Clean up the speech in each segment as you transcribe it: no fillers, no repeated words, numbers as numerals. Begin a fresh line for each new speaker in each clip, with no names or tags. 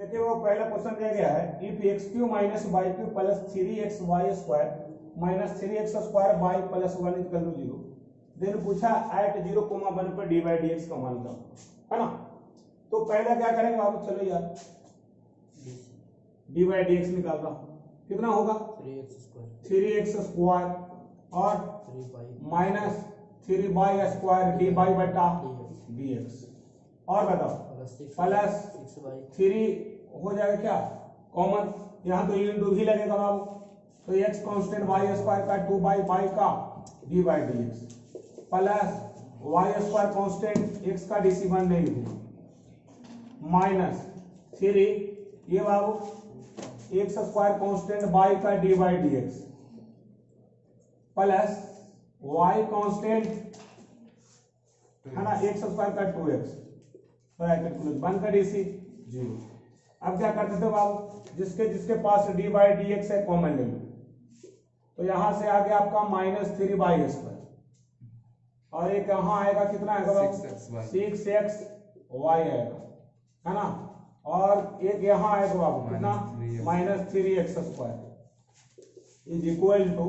देखिए वो पहला क्वेश्चन दिया गया है if x Q minus y cube plus 3xy square minus 3x square y plus 1 equal to 0, then पूछा एट 0,1 पर डी बाई डी एक्स का मान का, है ना। तो पहले क्या करेंगे बाबू, चलो यार डी बाई डी एक्स निकाल रहा हूं, कितना होगा 3x स्क्वायर और minus 3y square D y बटा डी एक्स, और बताओ प्लस 3 हो जाएगा क्या कॉमन, यहाँ तो इंटू भी लगेगा बाबू, तो x कांस्टेंट y स्क्वायर का 2 बाई बाई का d by d x plus y square constant x का DC1 नहीं हुआ माइनस 3 ये बाबू x स्क्वायर कांस्टेंट y का d by d x plus y constant है ना x स्क्वायर का 2x ब्रैकेट क्लोज 1 का DC 0। अब क्या करते थे बाबू, जिसके जिसके पास डी बाई डी एक्स है कॉमन ले लो, तो यहां से आगे आपका माइनस 3y स्क्वायर और एक यहां आएगा कितना आएगा बाबू 6xy आएगा, है ना, और एक यहां आएगा बाबू कितना minus 3x square is equal to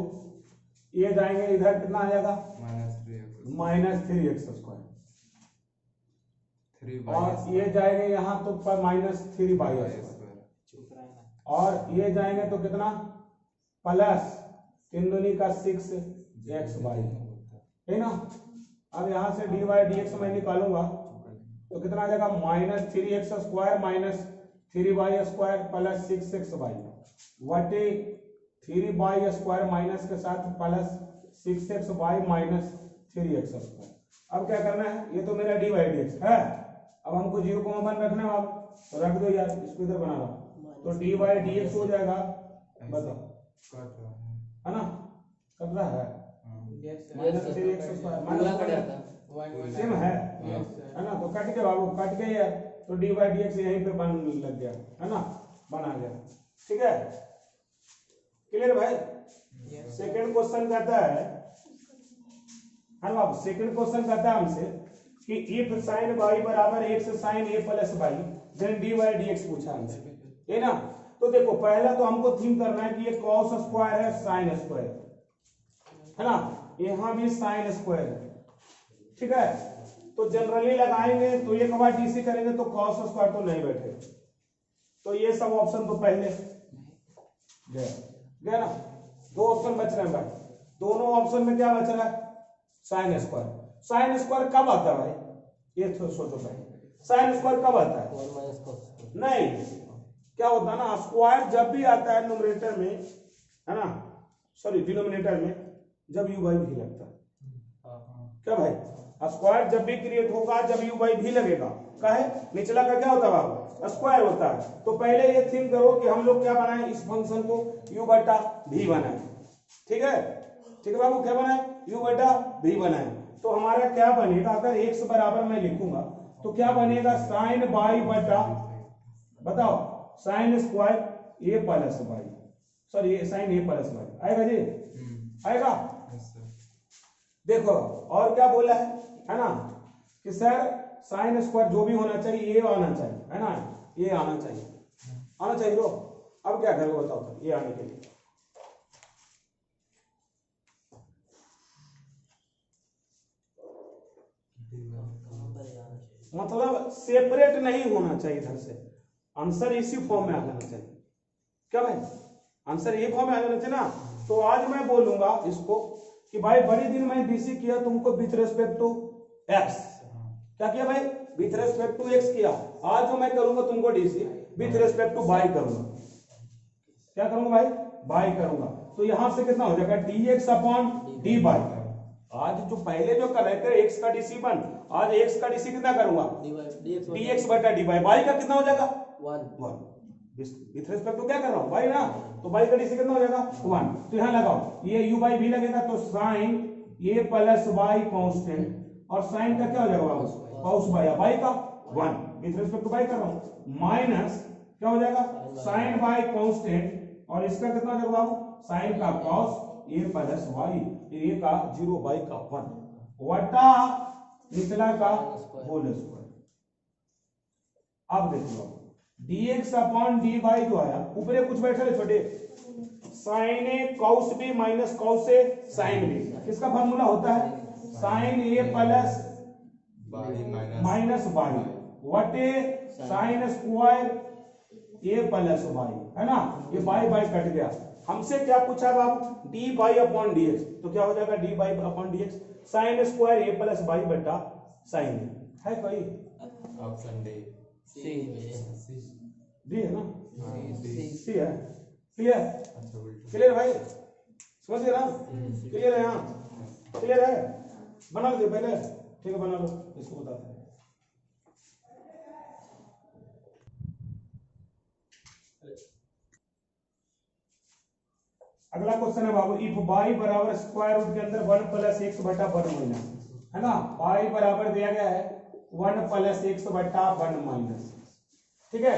ये जाएंगे इधर कितना आ जाएगा माइनस 3x स्क्वायर और ये जाएंगे यहाँ तो पर माइनस 3y और ये जाएंगे तो कितना प्लस 3 दूनी का 6xy, है ना। अब यहाँ से डी बाई डी एक्स मैं निकालूंगा तो कितना आ जाएगा minus 3x square minus 3y square plus 6xy वटे 3y स्क्वायर माइनस के साथ plus 6xy minus 3x square. अब क्या करना है, ये तो मेरा डी बाई डी एक्स है, अब हमको 0,1 रखना है आप तो रख दो यार, इसको इधर बना रहा तो डी बाई डी एक्स हो जाएगा, बताओ है ना, कट रहा है माइनस 3x स्क्वायर सेम है ना, तो कट के बाबू कट के यार, तो डी बाई डी एक्स यहीं पे बन लग गया, है ना, बना गया, ठीक है, क्लियर भाई। सेकंड क्वेश्चन कहता है बाबू, सेकंड क्वेश्चन कहता है हमसे कि इफ साइन y बराबर x sine a plus y then d by d x पूछा हमसे, है ना। तो देखो पहला तो हमको थिंक करना है कि ये cos स्क्वायर है साइन स्क्वायर, है ना, यहाँ भी साइन स्क्वायर है, ठीक है, तो जनरली लगाएंगे तो एक बार डीसी करेंगे तो cos स्क्वायर तो नहीं बैठेगा, तो ये सब ऑप्शन तो पहले गया ना, दो ऑप्शन बच रहे हैं भाई, दोनों ऑप्शन में क्या बच रहा है साइन स्क्वायर। साइन स्क्वायर कब आता है भाई, ये तो सोचो भाई, साइन स्क्वायर कब आता है, नहीं क्या होता है ना, स्क्वायर जब भी आता है न्यूमरेटर में, है ना, सॉरी डिनोमिनेटर में, जब यू बाई भी लगता है, क्या भाई, स्क्वायर जब भी क्रिएट होगा जब यू बाई भी लगेगा, कहे निचला का क्या होता है बाबू स्क्वायर होता है, तो पहले ये थिंक करो कि हम लोग क्या बनाए इस फंक्शन को u बटा भी बनाए, ठीक है बाबू, क्या बनाए u बटा भी बनाए, तो हमारा क्या बनेगा, अगर x बराबर मैं लिखूंगा तो क्या बनेगा साइन बाई बटा, बताओ sine square a plus by, sorry sine a plus by आएगा जी, आएगा। देखो और क्या बोला है ना, कि सर साइन स्क्वायर जो भी होना चाहिए ये आना चाहिए, है ना, ये आना चाहिए तो अब क्या करोगे बताओ ये आने के लिए, मतलब सेपरेट नहीं होना चाहिए, इधर से आंसर इसी फॉर्म में आ जाना चाहिए, क्या भाई आंसर ये फॉर्म में आ जाना चाहिए ना। तो आज मैं बोलूंगा इसको कि भाई बड़ी दिन मैं डीसी किया तुमको विथ रेस्पेक्ट टू एक्स, क्या किया भाई विथ रेस्पेक्ट टू एक्स किया, आज जो मैं करूंगा तुमको DC with respect to y करूंगा, क्या करूंगा भाई वाई करूंगा, तो यहां से कितना हो जाएगा dx अपॉन डी बाई, आज जो पहले जो कर रहे थे x का डीसी 1, आज x का डीसी कितना करूंगा dx बटा डी बाई, y का कितना हो जाएगा 1 विथ रेस्पेक्ट टू क्या कर रहा हूं y ना, तो y का डीसी कितना हो जाएगा 1, तो यहां लगाओ ये u बाई भी लगेगा, तो sine a plus y constant और साइन का क्या हो जाएगा cos y का 1 विथ रेस्पेक्ट टू y कर रहा हूं, माइनस क्या हो जाएगा साइन y कांस्टेंट और इसका कितना हो जाएगा बाबू साइन का cos a plus y, a का 0 y का 1 वटा निचला का होल स्क्वायर। अब देखो dx अपॉन dy जो आया ऊपर कुछ बैठे रहे छोटे sine A cos B minus cos A sine B, किसका फॉर्मूला होता है sine A plus minus by वटे sine square A plus by, है ना, ये बाई बाई कट गया। हमसे क्या पूछा बाबू d by upon d x, तो क्या हो जाएगा d by upon d x sine square A plus by बटा साइन है कोई
ऑप्शन डी
सी
डी है ना, सी है। क्लियर क्लियर भाई, समझ गए ना, क्लियर है, यहाँ क्लियर है, बना लो पहले, ठीक है बना लो, इसको बताते हैं। अगला क्वेश्चन है बाबू इफ y बराबर स्क्वायर रूट के अंदर 1 प्लस एक्स बटा 1 माइनस, है ना, y बराबर दिया गया है 1 प्लस एक्स बटा 1 माइनस, ठीक है।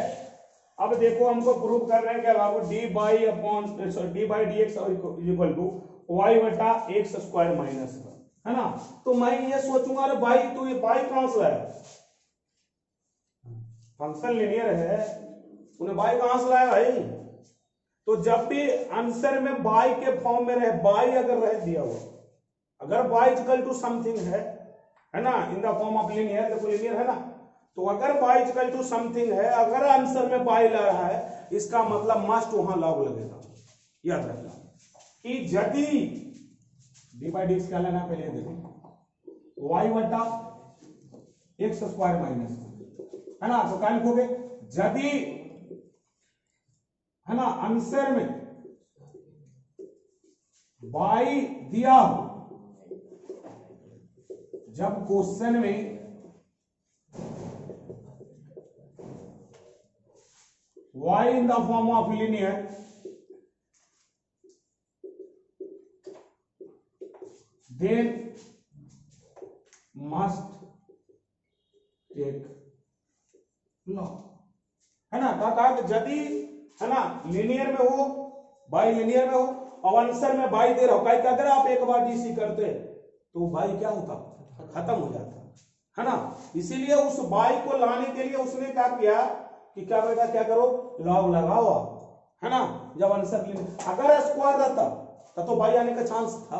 अब देखो हमको प्रूव कर रहे हैं क्या बाबू d by upon d by d x equal to y बटा एक्स स्क्वायर माइनस, है ना। तो मैं ये सोचूंगा अरे भाई तू ये बाई कहां से लाया, फंक्शन लीनियर है, उन्हें बाई कहां से लाया भाई। तो जब भी आंसर में बाई के फॉर्म में रहे, बाई अगर रह दिया हुआ, अगर बाई इक्वल टू समथिंग है ना, in the form of linear, देखो लीनियर है ना, तो अगर बाई इक्वल टू समथिंग है, अगर आंसर में बाई ला रहा है, इसका मतलब मस्ट वहां लॉग लगेगा। याद रखना कि यदि डी बाई डी एक्स क्या लेना पहले देखो वाई बटा एक्स स्क्वायर माइनस, है ना, तो क्या लिखोगे यदि, है ना, आंसर में बाई दिया हो, जब क्वेश्चन में y in the form of linear then must take log, है ना, कहा यदि, है ना, लीनियर में हो, बाई लीनियर में हो और आंसर में बाई दे रहा हो, कि अगर आप एक बार डीसी करते तो बाई क्या होता, खत्म हो जाता, है ना। इसीलिए उस बाई को लाने के लिए उसने क्या किया कि क्या बेटा क्या करो लॉग लगाओ, है ना। जब आंसर अगर स्क्वायर रहता तो बाई आने का चांस था,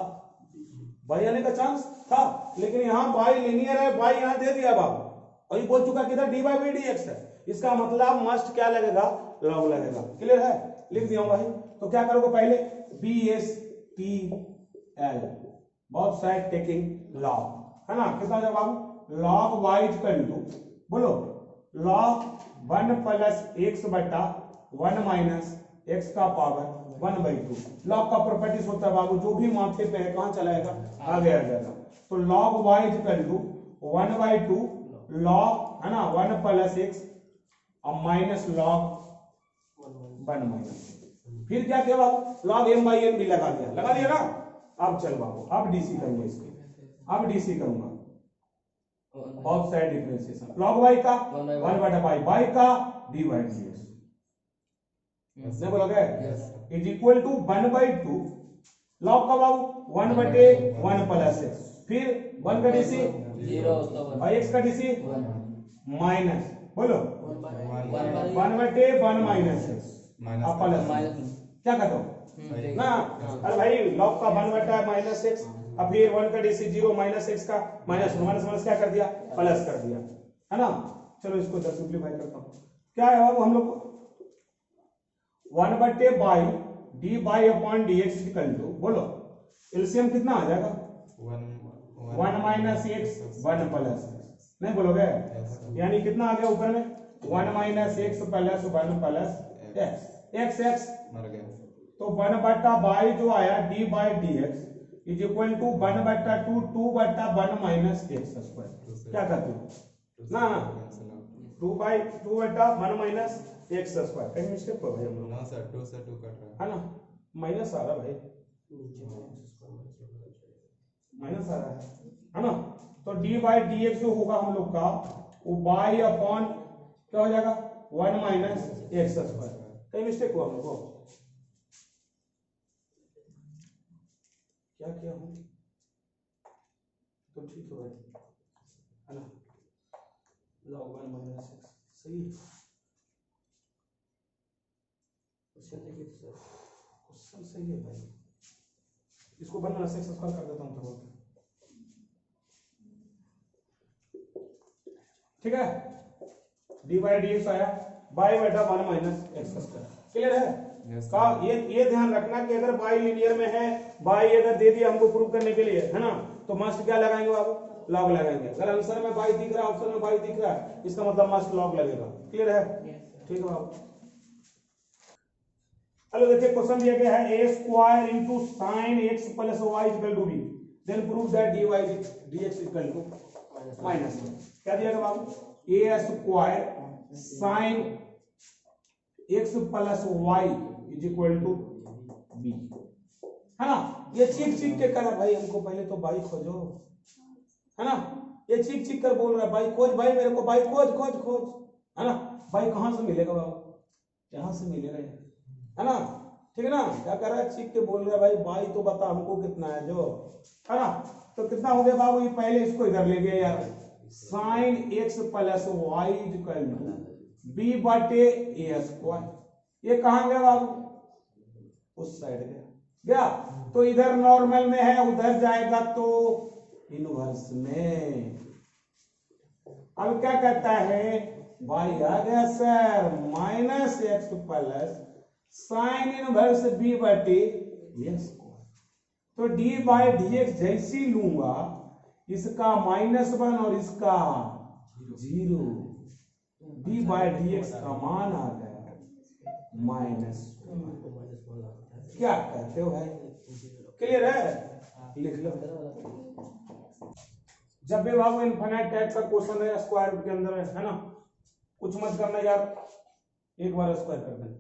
बाई आने का चांस था, लेकिन यहाँ बाई लीनियर है, बाई यहाँ दे दिया बाबू, और ये बोल चुका किधर d by b d x है, इसका मतलब मस्ट क्या लगेगा लॉग लगेगा। क्लियर है, लिख दिया भाई। तो क्या करोगे पहले बी एस टी एल बहुत साइड टेकिंग लॉग, है ना, कितना जब बाबू लॉग वाई इक्वल टू बोलो लॉग 1 प्लस एक्स बटा 1 माइनस एक्स का पावर 1/2। लॉग का प्रॉपर्टीज होता है बाबू, जो भी माथे पे है कहां चलाएगा आगे आ जाएगा। तो log y equal to 1/2 log, है ना, 1 प्लस एक्स और माइनस लॉग 1 माइनस, फिर क्या किया बाबू लॉग m बाई n भी लगा दिया ना। अब चल बाबू अब डीसी करूंगा इसको, अब डीसी करूंगा बहुत साइड डिफरेंशिएशन, लॉग y का 1 बटा बाई का डी बाई डी एक्स नहीं बोलोगे इज इक्वल टू 1/2 लॉग का बाबू 1 बटे 1 प्लस एक्स, फिर 1 का डीसी
0
और x का डीसी माइनस बोलो 1 बटे 1 माइनस एक्स अब प्लस क्या कहते हो ना। अरे भाई लॉग का 1 बटा माइनस एक्स, अब फिर 1 का डीसी 0 माइनस एक्स का माइनस माइनस क्या कर दिया प्लस कर दिया, है ना। चलो इसको इधर सिंपलीफाई करता हूं, क्या है बाबू हम लोग 1 बटे by d by upon d x equal to बोलो एलसीएम कितना आ जाएगा 1 माइनस एक्स 1 प्लस नहीं बोलोगे, यानी कितना आ गया ऊपर में 1 minus x plus 1 plus x, x x
मर गया,
तो 1 बटा बाई जो आया d by d x is equal to 1 बटा 2 बटा 1 माइनस एक्स स्क्वायर, क्या करते हो ना 2 बटा 1 माइनस एक्स स्क्वायर, कहीं मिस्टेक हो भाई हम लोग
ना सर 2 से 2 कट रहा
है ना, माइनस आ रहा भाई, माइनस आ रहा है ना। तो डी बाई डी एक्स जो होगा हम लोग का वो बाई अपॉन क्या हो जाएगा 1 माइनस एक्स स्क्वायर, कहीं मिस्टेक हुआ हम लोग को, क्या किया हूं तो ठीक है भाई, है ना, log 1 माइनस एक्स सही है। क्वेश्चन सही है भाई, इसको 1 माइनस एक्स स्क्वायर कर देता हूँ तो ठीक है। डी बाई डी एक्स आया बाई बटा 1 माइनस एक्स स्क्वायर। क्लियर है?
Yes,
का ये ध्यान रखना कि अगर बाई लीनियर में है, बाई अगर दे दिया हमको प्रूव करने के लिए, है ना, तो मस्ट क्या लगाएंगे बाबू? लॉग लगाएंगे। अगर आंसर में बाई दिख रहा है, ऑप्शन में बाई दिख रहा है, इसका मतलब मस्ट लॉग लगेगा। क्लियर है? ठीक है बाबू। चलो देखिए क्वेश्चन दिया गया है a square into sin x plus y equal to b, then prove that dy dx equal to minus. क्या दिया गया बाबू? a square sin x plus y is equal to b, है ना। ये चीख चीख के करा भाई हमको, पहले तो बाई खोजो, है ना। ये चीख चीख कर बोल रहा है भाई खोज, भाई मेरे को बाई खोज खोज खोज, है ना। भाई कहां से मिलेगा बाबू? यहां से मिलेगा, है ना। ठीक है ना। क्या कर रहा है? चीख के बोल रहा है भाई बाई तो बता हमको कितना है जो, है ना। तो कितना हो गया बाबू? ये पहले इसको इधर ले गया यार, sin x plus y equal to b बटे a स्क्वायर। ये कहां गया बाबू? उस साइड गया। तो इधर नॉर्मल में है, उधर जाएगा तो इनवर्स में। अब क्या कहता है? y आ गया sir minus x plus sine inverse b बटे a स्क्वायर। तो d बाई डी एक्स जैसी लूंगा, इसका -1 और इसका 0, d बाई डी एक्स का मान आ गया -1। क्या कहते हो भाई? क्लियर है? लिख लो। जब भी बाबू इनफाइनाइट टाइप का क्वेश्चन है स्क्वायर रूट के अंदर है ना, कुछ मत करना यार, एक बार स्क्वायर कर देना,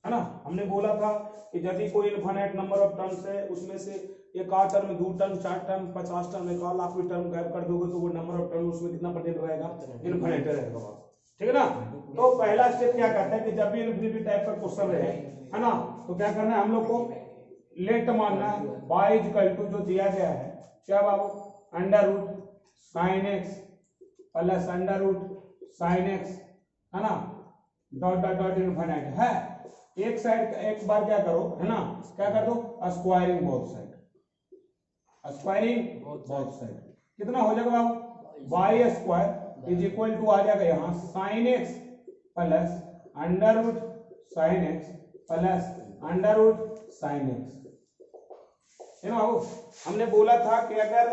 है ना। हमने बोला था कि यदि कोई इनफाइनाइट नंबर ऑफ टर्म्स है, उसमें से एक आध term, 2 term, 4 term, 50 term, 1 lakh भी टर्म गायब कर दोगे तो वो नंबर ऑफ टर्म उसमें कितना परसेंट रहेगा? इनफाइनाइट रहेगा बाबू। ठीक है ना। तो पहला स्टेप क्या कहता है कि जब भी इनफिनिटी टाइप का क्वेश्चन रहे, है ना, तो क्या करना है हम लोग को? लेट मानना है y इक्वल टू जो दिया गया है क्या बाबू? Under root sine x plus under root sine x, है ना, डॉट डॉट डॉट इनफिनिट है। एक साइड एक बार क्या करो, है ना, क्या कर दो? Squaring both side, squaring both side. कितना हो जाएगा बाबू? y square is equal to आ जाएगा यहाँ sine x plus under root sine x plus under root sine x, है ना बाबू। हमने बोला था कि अगर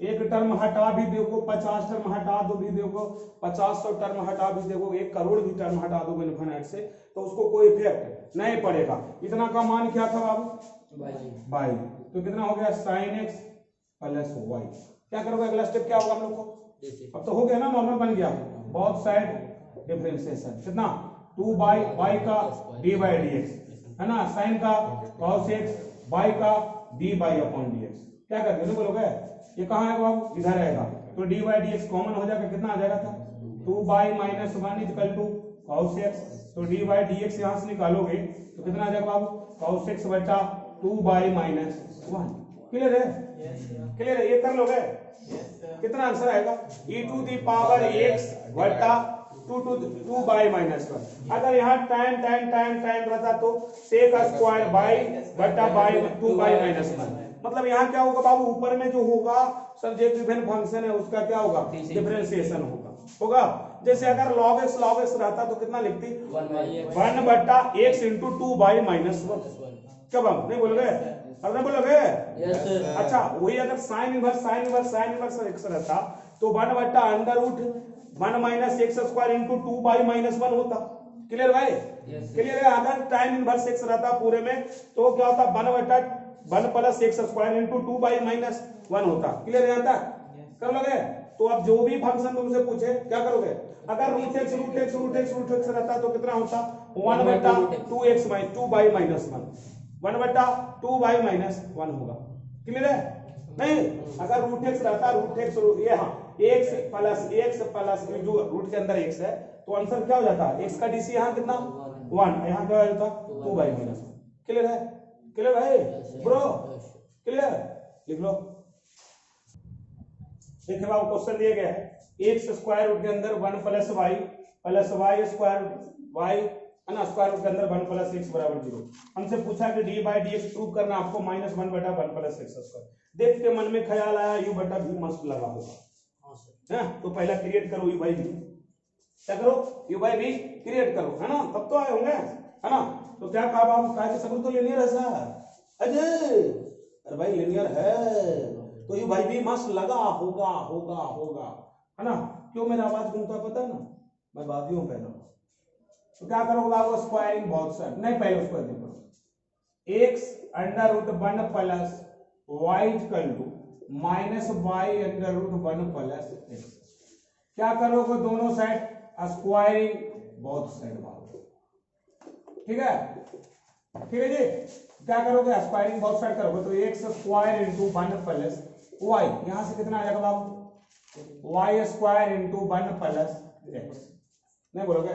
एक टर्म हटा भी देखो, 50 टर्म हटा दो भी देखो, 50-100 टर्म हटा भी देखो, 1 करोड़ भी टर्म हटा दो इनफिनिट से, तो उसको कोई इफेक्ट नहीं पड़ेगा। इतना का मान क्या था बाबू? बाई। तो कितना हो गया? Sine x plus y. क्या करोगे? अगला स्टेप क्या होगा हम लोग को? अब तो हो गया ना, नॉर्मल बन गया। बोथ साइड डिफरेंशिएशन कितना? 2 बाई वाई का डी बाई डी एक्स, है ना, साइन का cos x, बाई का d by upon d x. क्या करते हैं बोलोगे? ये कहाँ आएगा बाबू? इधर आएगा। तो d by d x common हो जाएगा, कितना आ जाएगा था? 2 by minus 1 equal to cos x। तो डी बाई डी एक्स यहाँ से निकालोगे तो कितना आ जाएगा बाबू? cos x बटा 2 बाई माइनस 1। क्लियर है? क्लियर है? ये कर लोगे? कितना आंसर आएगा? e to the power x बटा 2 बाई माइनस 1। अगर यहाँ टाइम टाइम टाइम टाइम रहता तो सेक स्क्वायर बाई बटा बाई 2 बाई माइनस 1। मतलब यहाँ क्या होगा बाबू? ऊपर में जो होगा सब्जेक्ट डिफरेंट फंक्शन है उसका क्या होगा? डिफरेंशिएशन होगा। जैसे अगर log x रहता तो कितना लिखती? 1 बटा x इंटू 2 बाई माइनस 1। क्या बाबू नहीं बोलोगे? अब नहीं बोलोगे? अच्छा वही अगर साइन इनवर्स एक्स रहता तो 1 बटा under root 1 minus x square into 2 by minus 1 होता। क्लियर भाई? क्लियर है? अगर टाइम इनवर्स एक्स रहता पूरे में तो क्या होता? 1 बटा 1 plus x square into 2 by minus 1 होता। क्लियर है? आता कर लोगे? तो अब जो भी फंक्शन तुमसे पूछे क्या करोगे? अगर रूट एक्स रहता तो कितना होता? 1 बटा 2 बाई माइनस 1, 1 बटा 2 बाई माइनस 1 होगा। क्लियर है? नहीं, अगर रूट एक्स रहता, रूट एक्स ये हाँ एक्स प्लस जो रूट के अंदर एक्स है तो आंसर क्या हो जाता? एक्स का डीसी यहाँ कितना? 1, यहाँ क्या हो जाता? 2 बाई माइनस 1। क्लियर है? क्लियर है ब्रो? क्लियर? लिख लो। देखिए बाबू क्वेश्चन दिया गया है एक्स स्क्वायर रूट के अंदर 1 प्लस वाई स्क्वायर वाई, है ना, स्क्वायर रूट के अंदर 1 प्लस एक्स बराबर 0। हमसे पूछा कि D by d x prove करना आपको -1 बटा 1 प्लस एक्स स्क्वायर। देख के मन में ख्याल आया यू बटा भी मस्त लगा होगा, है तो पहला क्रिएट करो यू बाई भी, क्या करो यू बाई भी क्रिएट करो, है ना, तब तो आए होंगे, है ना। तो क्या कहा बाबू, कहा कि सब तो लीनियर है सर। अजय अरे भाई लीनियर है तो यू बाई भी मस्त लगा होगा होगा होगा, है ना। क्यों मेरा आवाज घूमता पता है ना, मैं बादियों पहला। तो क्या करोगे बाबू, स्क्वायरिंग बहुत सारे नहीं, पहले उसको देखो x under root 1 plus y equal to minus y under root 1 plus x. क्या करोगे, दोनों साइड स्क्वायरिंग बहुत साइड बाबू, ठीक है, ठीक है जी। क्या करोगे, स्क्वायरिंग बहुत साइड करोगे तो x square into 1 plus y, यहां से कितना आ जाएगा बाबू, y square into 1 plus x. नहीं बोलोगे?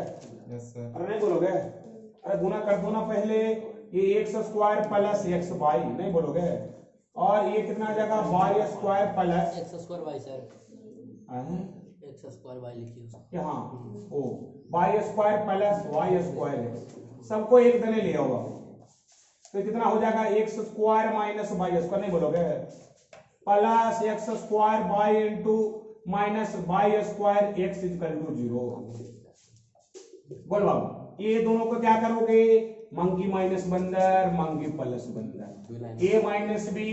Yes sir.
अरे नहीं बोलोगे? अरे गुना कर दो ना पहले, ये x square plus x y, नहीं बोलोगे? और ये कितना आ जाएगा, y square plus
x square y sir,
हाँ
एक्स स्क्वायर वाई लिखिए उसको।
यहाँ ओ y square plus y square x, सबको एक दने लिया होगा तो कितना हो जाएगा, x square minus y square, नहीं बोलोगे, plus x square y into minus y square x equal to 0। बोल बाबू, ये दोनों को क्या करोगे, मंकी माइनस बंदर मंकी प्लस बंदर, ए माइनस बी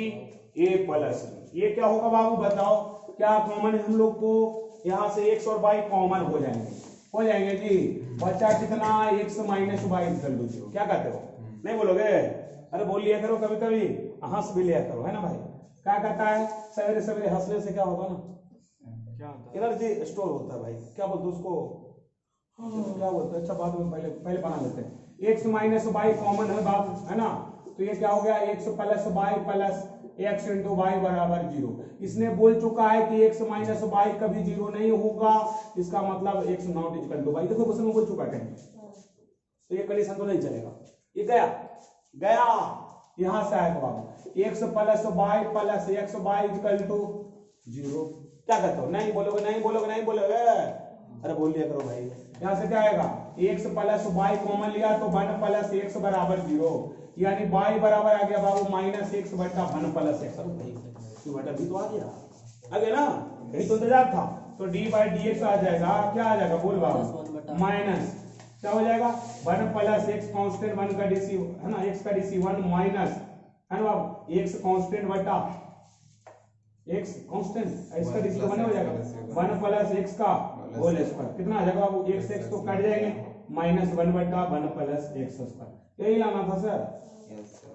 ए प्लस बी, ये क्या होगा बाबू बताओ, क्या कॉमन है हम लोग को, यहाँ से एक्स और वाई कॉमन हो जाएंगे जी। बच्चा कितना, x minus y equal to 0। क्या कहते हो, नहीं बोलोगे? अरे बोल लिया करो, कभी कभी हंस भी लिया करो, है ना भाई। क्या कहता है, सवेरे सवेरे हंसने से क्या होता है ना,
क्या होता
एनर्जी स्टोर होता है भाई, क्या बोलते हैं उसको, क्या बोलते हैं, अच्छा बाद में पहले पहले बना लेते हैं। एक्स माइनस वाई कॉमन है बाबू, है ना, तो ये क्या हो गया, x plus y plus x into y बराबर 0। इसने बोल चुका है कि एक्स माइनस वाई कभी 0 नहीं होगा, इसका मतलब x not equal to y. देखो क्वेश्चन में बोल चुका है, तो ये कंडीशन तो नहीं चलेगा, ये गया गया, यहां से आएगा बाबू, x plus y plus x y equal to 0। क्या कहते हो, नहीं बोलोगे, नहीं बोलोगे, नहीं बोलोगे? अरे बोल लिया करो भाई। यहां से क्या आएगा, एक्स प्लस वाई कॉमन लिया तो 1 प्लस एक्स बराबर 0, यानी वाई बराबर आ गया बाबू माइनस एक्स बटा 1 प्लस एक्स। बटा भी तो आ गया ना, यही तो इंतजार था। तो डी बाई डी एक्स आ जाएगा, क्या आ जाएगा बोल बाबू, माइनस क्या हो जाएगा, 1 प्लस एक्स कांस्टेंट 1 का डीसी, है ना, एक्स का डीसी 1 माइनस, है ना बाबू, एक्स कांस्टेंट बटा एक्स कांस्टेंट, इसका डीसी 1 हो जाएगा, 1 प्लस एक्स का होल स्क्वायर, कितना आ जाएगा बाबू, एक्स एक्स तो कट जाएंगे, माइनस 1 बटा 1 प्लस एक्स स्क्वायर, यही लाना था सर।
Yes sir.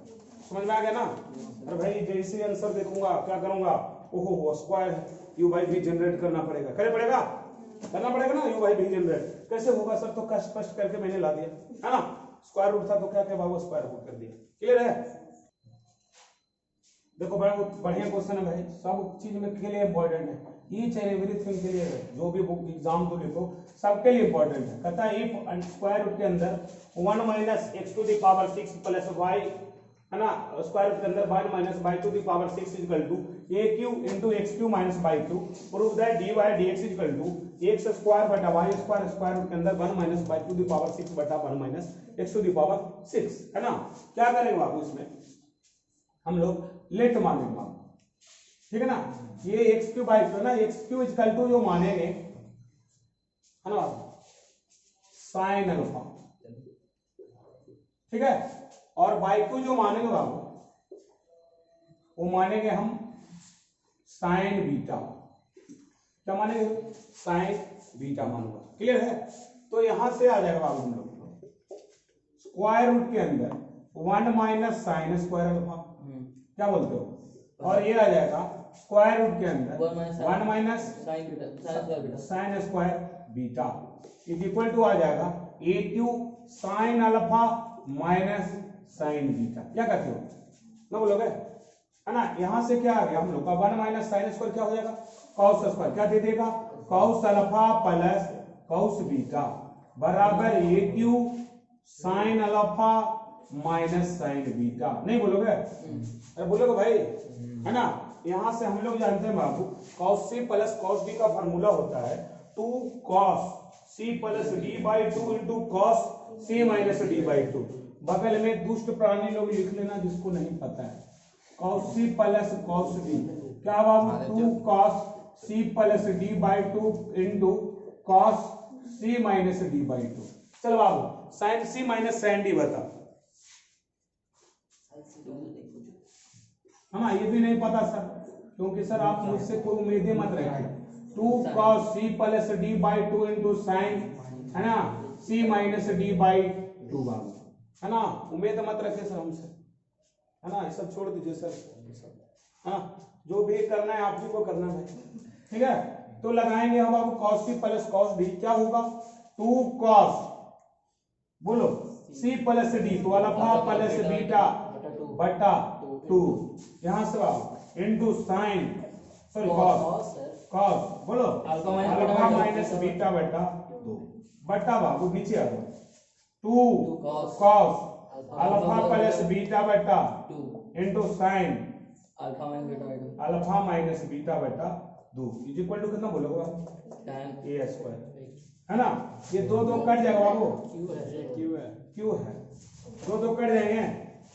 समझ में आ गया ना? अरे भाई जैसे आंसर देखूंगा क्या करूंगा, ओहो स्क्वायर यू बाई भी जनरेट करना पड़ेगा, करना पड़ेगा ना, यू बाई भी जनरेट कैसे होगा सर, तो कष्ट कष्ट करके मैंने ला दिया, है ना। स्क्वायर रूट था तो क्या क्या बाबू, स्क्वायर रूट कर दिया, क्लियर है। देखो बड़ा बढ़िया क्वेश्चन है भाई, सब चीज में के लिए इंपॉर्टेंट है, ईच एंड एवरीथिंग के लिए है, जो भी बुक एग्जाम तो लिखो सबके लिए इंपॉर्टेंट है। कहता है इफ स्क्वायर रूट के अंदर 1 minus x to the power 6 plus y, है ना, स्क्वायर रूट के अंदर 1 minus y to the power 6 equal to a q into x Q minus y q, prove that d y d x equal to x square बटा y square, square root के अंदर 1 minus y to the power 6 बटा 1 minus x to the power 6, है ना। क्या करेंगे बाबू, इसमें हम लोग लेट मानेंगे बाबू, ठीक है ना, ये एक्स क्यू बाई क्यू ना, एक्स क्यू इक्वल टू जो मानेंगे, है ना, साइन अल्फा, ठीक है, और बाई क्यू जो मानेंगे बाबू वो मानेंगे हम साइन बीटा, क्या मानेंगे, साइन बीटा मानूंगा, क्लियर है। तो यहां से आ जाएगा बाबू हम लोग स्क्वायर रूट के अंदर 1 माइनस साइन स्क्वायर अल्फा, क्या बोलते हो, और ये आ जाएगा स्क्वायर रूट के अंदर 1 minus sine square beta is equal to आ जाएगा A Q sine alpha minus sine beta. क्या कहते हो ना, बोलोगे, है ना। यहां से क्या आ गया हम लोग का 1 माइनस साइन स्क्वायर क्या हो जाएगा, कॉस स्क्वायर, क्या दे देगा, cos alpha plus cos beta बराबर A Q sine alpha minus sine beta, नहीं बोलोगे? अरे बोलोगे भाई, है ना। यहां से हम लोग जानते हैं बाबू कॉस सी प्लस कॉस डी का फार्मूला होता है 2 cos c plus D by 2 into cos C minus D by two. बगल में दुष्ट प्राणी लोग लिख लेना जिसको नहीं पता है, कॉस सी प्लस कॉस डी, क्या बाबू 2 cos C plus D by two into cos C minus D by two. चल बाबू sine c minus sine d बता। हाँ ये भी नहीं पता सर, क्योंकि सर आप मुझसे कोई उम्मीदें मत रखें। 2 cos c plus D by two into sine, है ना, c minus D by two बाबू, है ना, उम्मीद मत रखे सर हमसे, है ना, ये सब छोड़ दीजिए सर, हाँ जो भी करना है आप जी को करना है, ठीक है। तो लगाएंगे हम बाबू cos c plus cos d, क्या होगा 2 cos, बोलो c प्लस डी तो अल्फा प्लस बीटा बटा 2, यहां से बाबू into sine sorry cos, cos बोलो अल्फा माइनस बीटा बटा 2 बटा बाबू नीचे आ जाओ 2 cos अल्फा प्लस बीटा बटा 2 into sine alpha minus beta बटा 2 इज इक्वल टू कितना बोलोगे a स्क्वायर, है ना। ये दो कट जाएगा बाबू, क्यू है, दो कट जाएंगे।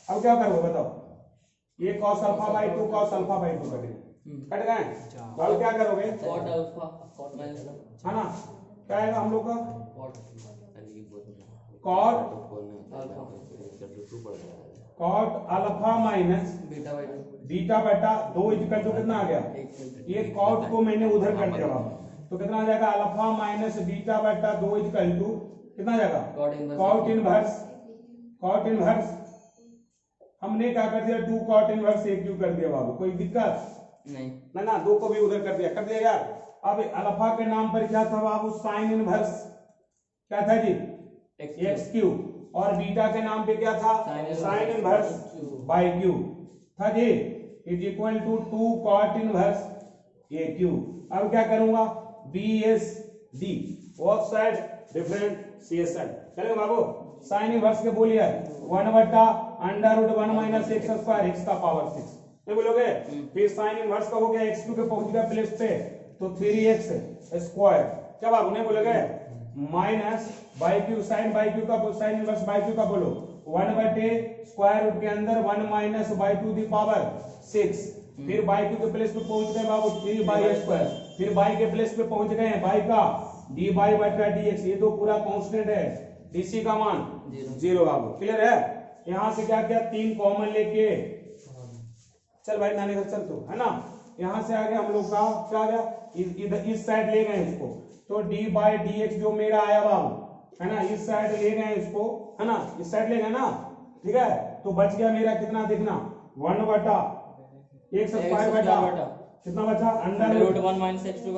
अब क्या करोगे बताओ, ये cos alpha by 2 cos alpha by 2 cut गए, अब क्या करोगे
cot अल्फा cot माइनस,
है ना, क्या आएगा हम लोग का cot अल्फा माइनस बीटा बटा 2 इक्वल टू कितना आ गया, ये cot को मैंने उधर कर दिया बाबू, तो कितना आ जाएगा अल्फा माइनस बीटा बटा 2 इक्वल टू कितना आ जाएगा cot इनवर्स हमने क्या कर दिया 2 cot इनवर्स a क्यू कर दिया बाबू, कोई दिक्कत
नहीं
ना, 2 को भी उधर कर दिया यार। अब अल्फा के नाम पर क्या था बाबू साइन इनवर्स, क्या था जी एक्स क्यू, और बीटा के नाम पे क्या था साइन इनवर्स बाई क्यू था जी, is equal to 2 cot inverse A Q. अब क्या करूंगा B S D of side differentiation, चलेगा बाबू। साइन इनवर्स के बोलिए 1 बटा under root 1 minus x square x का पावर 6, ये बोलोगे। फिर साइन इनवर्स का हो गया एक्स क्यू के पहुंच गया प्लेस पे तो 3x स्क्वायर, क्या बाबू नहीं बोलोगे, minus y q sine y q का साइन इनवर्स बाई क्यू का बोलो 1 बटे स्क्वायर रूट के अंदर 1 minus y to the power 6, फिर बाई क्यू के प्लेस पे पहुंच गए बाबू 3 बाई स्क्वायर, फिर बाई के प्लेस पे पहुंच गए बाई का डी बाई बटा डी एक्स, ये तो पूरा कांस्टेंट है, डीसी का मान 0 बाबू, क्लियर है। यहां से क्या किया 3 कॉमन लेके चल भाई नानी घर चल, तो है ना, यहां से आ गया हम लोग का क्या आ गया, इधर इस साइड ले गए इसको, तो डी बाई डी एक्स जो मेरा आया बाबू, है ना, इस साइड ले गए इसको, है ना, इस साइड ले गए ना, ठीक है। तो बच गया मेरा कितना देखना 1 बटा एक्स स्क्वायर बटा कितना बचा under root 1 minus x to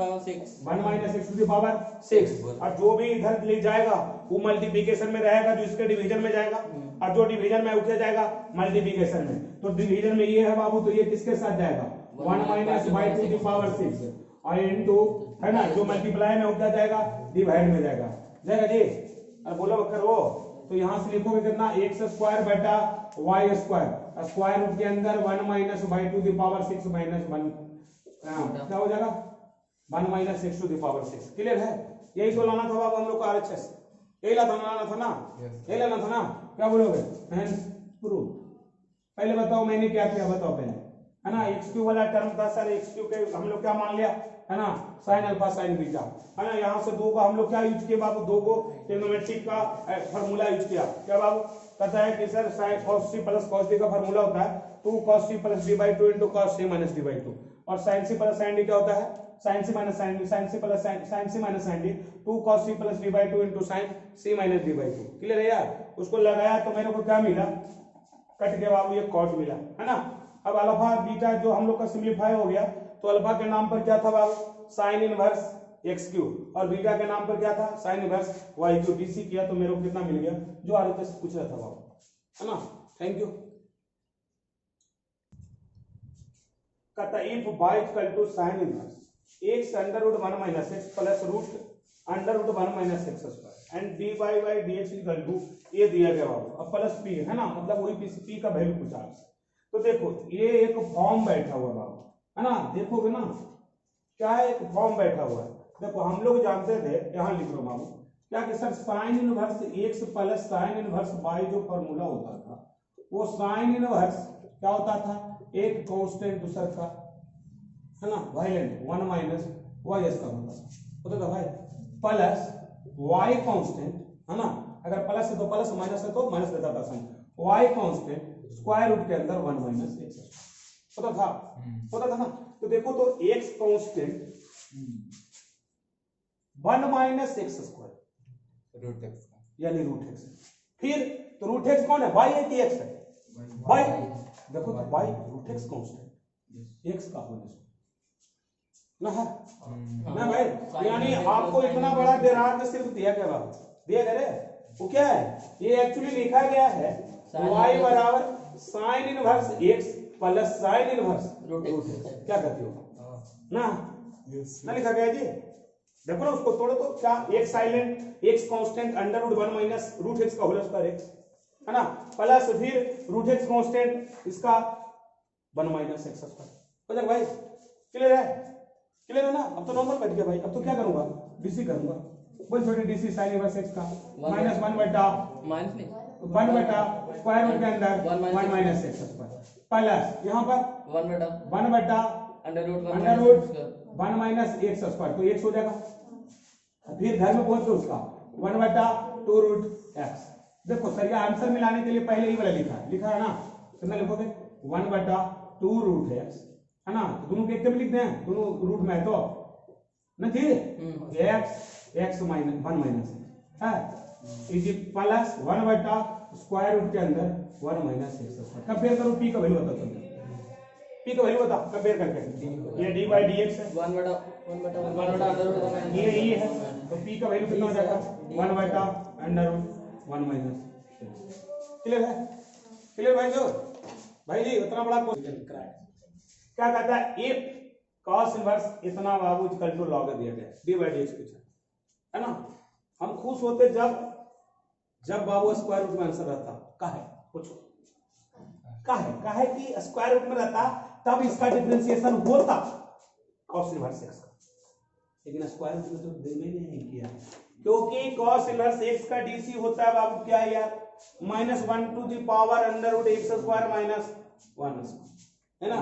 the power 6, और जो भी इधर ले जाएगा वो मल्टीप्लिकेशन में रहेगा, जो इसके डिवीजन में जाएगा, और जो डिवीजन में उठे जाएगा मल्टीप्लिकेशन में, तो डिवीजन में ये है बाबू, तो ये किसके साथ जाएगा 1 minus y to the power 6 और इनटू, है ना, जो मल्टीप्लाई में उठा जाएगा डिवाइड में जाएगा जी। अब बोलो करो, तो यहां से लिखोगे कितना एक्स स्क्वायर बटा वाई स्क्वायर, स्क्वायर रूट के अंदर 1 minus y to the power 6 minus 1, क्या हो जाएगा 1 minus x to the power 6, clear है। यही तो लाना था बाबू हम लोग को आरएचएस, यही लाना था ना, यही लाना था ना, क्या बोलोगे प्रूफ। पहले बताओ मैंने क्या किया, बताओ पहले, है ना, एक्स क्यू वाला टर्म था सर, एक्स क्यू के हम लोग क्या मान लिया, है ना, साइन अल्फा साइन बीटा, है ना, यहाँ से 2 को हम लोग क्या यूज किया बाबू, 2 को ट्रिग्नोमेट्रिक का फार्मूला यूज किया, क्या बाबू कहता है कि sir sine cos c plus cos d का फार्मूला होता है 2 cos c plus d by 2 into cos c minus d by 2, और sin c plus sin d क्या होता है sin c minus sin d, sin c plus sin c minus sin d 2 cos c plus d by 2 into sin c minus d by 2, clear है यार। उसको लगाया तो मेरे को क्या मिला, कट गया बाबू ये cot मिला, है ना। अब अल्फा बीटा जो हम लोग का सिंपलीफाई हो गया, तो अल्फा के नाम पर क्या था बाबू साइन इनवर्स एक्स क्यू, और बीटा के नाम पर क्या था sine inverse y q, DC किया तो मेरे को कितना मिल गया जो आरएचएस पूछ रहा था बाबू, है ना। Thank you. कहता if y equal to sine inverse x under root 1 minus x plus root under root 1 minus x square and d by by d x equal to ये दिया गया बाबू, अब प्लस p है ना, मतलब वही p का वैल्यू पूछा आपसे। तो देखो ये एक फॉर्म बैठा हुआ बाबू, है ना, देखोगे ना क्या है, एक फॉर्म बैठा हुआ है। देखो हम लोग जानते थे, यहाँ लिख लो बाबू क्या कि sir sine inverse x plus sine inverse y जो फॉर्मूला होता था वो साइन इनवर्स क्या होता था, एक कांस्टेंट दूसरा का है ना वायलेंट 1 माइनस वाई एस का होता था भाई, प्लस वाई कांस्टेंट है ना, अगर प्लस है तो प्लस, माइनस है तो माइनस देता था sine, y constant square root के अंदर 1 माइनस एक्स होता था ना। तो देखो तो x constant 1 minus x square
root x का
यानी रूट एक्स, फिर तो रूट एक्स कौन है, वाई है कि एक्स है, वाई, देखो तो y root x constant x का होल ना है ना भाई, यानी आपको इतना बड़ा डेरार सिर्फ दिया गया दिया गया वो क्या है, ये एक्चुअली लिखा गया है y बराबर sine inverse x plus sine inverse
root x.
क्या कहते हो ना, ना लिखा गया जी, देखो ना उसको तोड़ो तो क्या, x silent x constant under root 1 minus root x का होल स्क्वायर x है ना, प्लस फिर रूट x कांस्टेंट इसका 1 माइनस x स्क्वायर हो जाएगा भाई, क्लियर है ना। अब तो नॉर्मल बैठ गया भाई, अब तो क्या करूंगा, डीसी करूंगा, बोल छोटे डीसी साइन इनवर्स x का माइनस 1 बटा
माइनस नहीं
1 बटा स्क्वायर रूट के अंदर 1 माइनस एक्स स्क्वायर प्लस यहाँ पर
1
बटा
under
root 1 minus x square, तो एक्स हो जाएगा, फिर घर में पहुंच के उसका 1 बटा 2 रूट एक्स। देखो सर ये आंसर मिलाने के लिए पहले ही वाला लिखा है ना, कितना लिखोगे 1 बटा 2 रूट एक्स है ना, तो दोनों के एक लिख दें, दोनों रूट में है तो ना जी, एक्स माइनस 1 माइनस है इज प्लस 1 बटा स्क्वायर रूट के अंदर 1 माइनस एक्स स्क्वायर। कंपेयर करो पी का वैल्यू बता, तुम पी का वैल्यू बता कंपेयर करके, ये डी बाई डी एक्स है
1 बटा अंडर रूट
ये है, तो पी का वैल्यू कितना हो जाएगा 1 बटा अंडर रूट 1 माइनस। क्लियर भाई जो भाई जी उतना बड़ा क्वेश्चन क्या कहता है, इफ cos इनवर्स इतना बाबू इक्वल टू log दिया गया डी बाई डी एक्स पूछा है ना, हम खुश होते जब बाबू स्क्वायर रूट में आंसर रहता, काहे पूछो, काहे कि स्क्वायर रूट में रहता तब इसका डिफरेंशिएशन होता cos इनवर्स x का, लेकिन स्क्वायर रूट में तो देने नहीं किया, क्योंकि cos इनवर्स x का डीसी होता है बाबू क्या है यार, -1 to the power under root x square minus 1 है ना,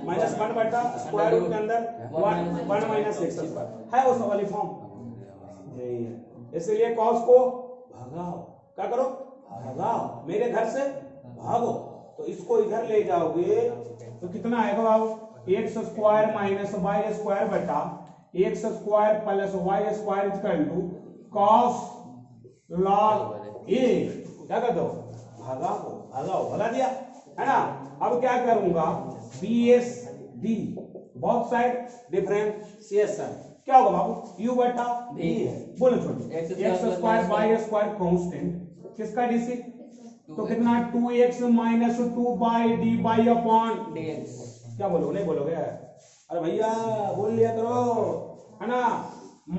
माइनस 1 बटा स्क्वायर रूट के अंदर 1 माइनस एक्स स्क्वायर है उस वाली फॉर्म, यही है, इसलिए cos को भगाओ, क्या करो भगाओ, मेरे घर से भागो, तो इसको इधर ले जाओगे तो कितना आएगा बाबू, x square minus y square बटा x square plus y square equal to cos log a, क्या कर दो भगाओ, भगा दिया है ना। अब क्या करूंगा, B S D both side differentiation क्या होगा बाबू, u बटा d है, बोलो छोटे x square y square constant किसका डीसी, तो कितना 2x minus 2 y d by upon
dx।
क्या बोलोगे, नहीं बोलोगे, अरे भैया बोल लिया करो है ना,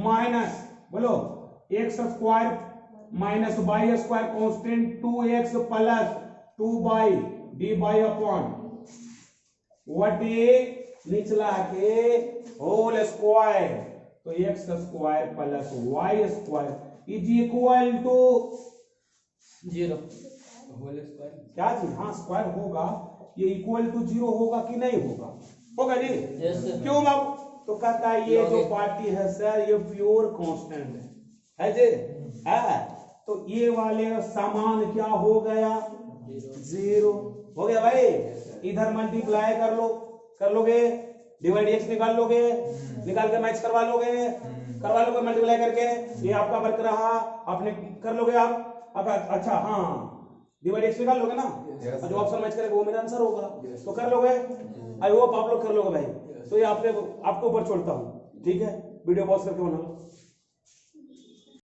माइनस बोलो x square minus y square constant 2x plus 2 y d by upon what निचला के होल स्क्वायर, तो x square plus y square is equal to
0 whole square
क्या जी, हाँ स्क्वायर होगा, ये इक्वल टू 0 होगा कि नहीं होगा जी, क्यों बाबू, तो कहता है ये जो पार्टी है सर ये प्योर कांस्टेंट है जी, है तो ये वाले समान क्या हो गया 0 हो गया भाई, इधर मल्टीप्लाई कर लोगे, डिवाइड एक्स निकाल लोगे, निकाल के मैच करवा लोगे मल्टीप्लाई करके, ये आपका वर्क रहा, आपने कर लोगे आप अच्छा हाँ डिवाइड एक्स निकाल लोगे ना, जो ऑप्शन मैच करेगा वो मेरा आंसर होगा, तो कर लोगे, आई होप आप लोग कर लोगे भाई, तो ये आपको ऊपर छोड़ता हूँ, ठीक है, वीडियो पॉज करके बना लो।